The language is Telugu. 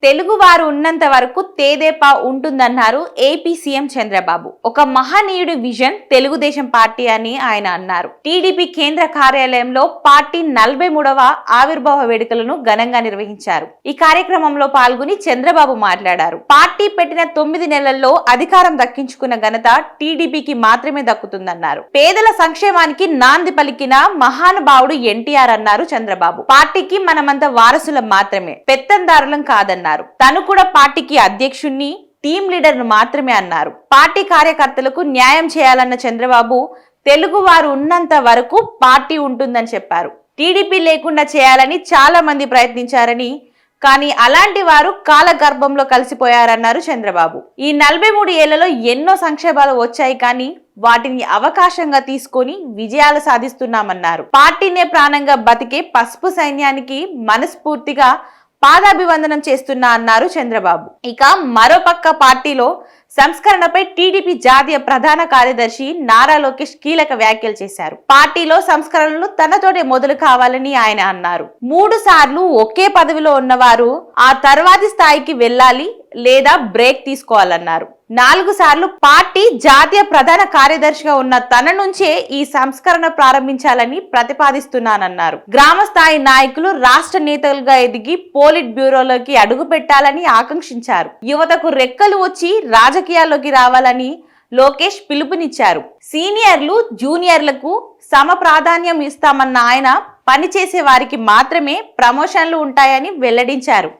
తెలుగువారు ఉన్నంత వరకు తేదేపా ఉంటుందన్నారు ఏపీ సీఎం చంద్రబాబు. ఒక మహనీయుడి విజన్ తెలుగుదేశం పార్టీ అని ఆయన అన్నారు. టీడీపీ కేంద్ర కార్యాలయంలో పార్టీ 43వ ఆవిర్భావ వేడుకలను ఘనంగా నిర్వహించారు. ఈ కార్యక్రమంలో పాల్గొని చంద్రబాబు మాట్లాడారు. పార్టీ పెట్టిన 9 నెలల్లో అధికారం దక్కించుకున్న ఘనత టీడీపీకి మాత్రమే దక్కుతుందన్నారు. పేదల సంక్షేమానికి నాంది పలికిన మహానుభావుడు ఎన్టీఆర్ అన్నారు చంద్రబాబు. పార్టీకి మనమంతా వారసులం మాత్రమే, పెత్తందారులం కాదన్నారు. తను కూడా పార్టీకి అధ్యక్షుణ్ణి, టీం లీడర్ ను మాత్రమే అన్నారు. పార్టీ కార్యకర్తలకు న్యాయం చేయాలన్న చంద్రబాబు తెలుగు వారు ఉన్నంత వరకు పార్టీ ఉంటుందని చెప్పారు. టీడీపీ లేకుండా చేయాలని చాలా మంది ప్రయత్నించారని, కానీ అలాంటి వారు కాలగర్భంలో కలిసిపోయారన్నారు చంద్రబాబు. ఈ 43 ఏళ్లలో ఎన్నో సంక్షేమాలు వచ్చాయి, కానీ వాటిని అవకాశంగా తీసుకొని విజయాలు సాధిస్తున్నామన్నారు. పార్టీనే ప్రాణంగా బతికే పసుపు సైన్యానికి మనస్ఫూర్తిగా పాదాభివందనం చేస్తున్నా అన్నారు చంద్రబాబు. ఇక మరోపక్క పార్టీలో సంస్కరణపై టీడీపీ జాతీయ ప్రధాన కార్యదర్శి నారా లోకేష్ కీలక వ్యాఖ్యలు చేశారు. పార్టీలో సంస్కరణలు తనతోనే మొదలు కావాలని ఆయన అన్నారు. 3 సార్లు ఒకే పదవిలో ఉన్నవారు ఆ తర్వాతి స్థాయికి వెళ్ళాలి లేదా బ్రేక్ తీసుకోవాలన్నారు. 4 సార్లు పార్టీ జాతీయ ప్రధాన కార్యదర్శిగా ఉన్న తన నుంచే ఈ సంస్కరణ ప్రారంభించాలని ప్రతిపాదిస్తున్నానన్నారు. గ్రామ స్థాయి నాయకులు రాష్ట్ర నేతలుగా ఎదిగి పోలిట్ బ్యూరోలోకి అడుగు పెట్టాలని ఆకాంక్షించారు. యువతకు రెక్కలు వచ్చి రాజకీయాల్లోకి రావాలని లోకేష్ పిలుపునిచ్చారు. సీనియర్లు జూనియర్లకు సమ ప్రాధాన్యం ఇస్తామన్న ఆయన పనిచేసే వారికి మాత్రమే ప్రమోషన్లు ఉంటాయని వెల్లడించారు.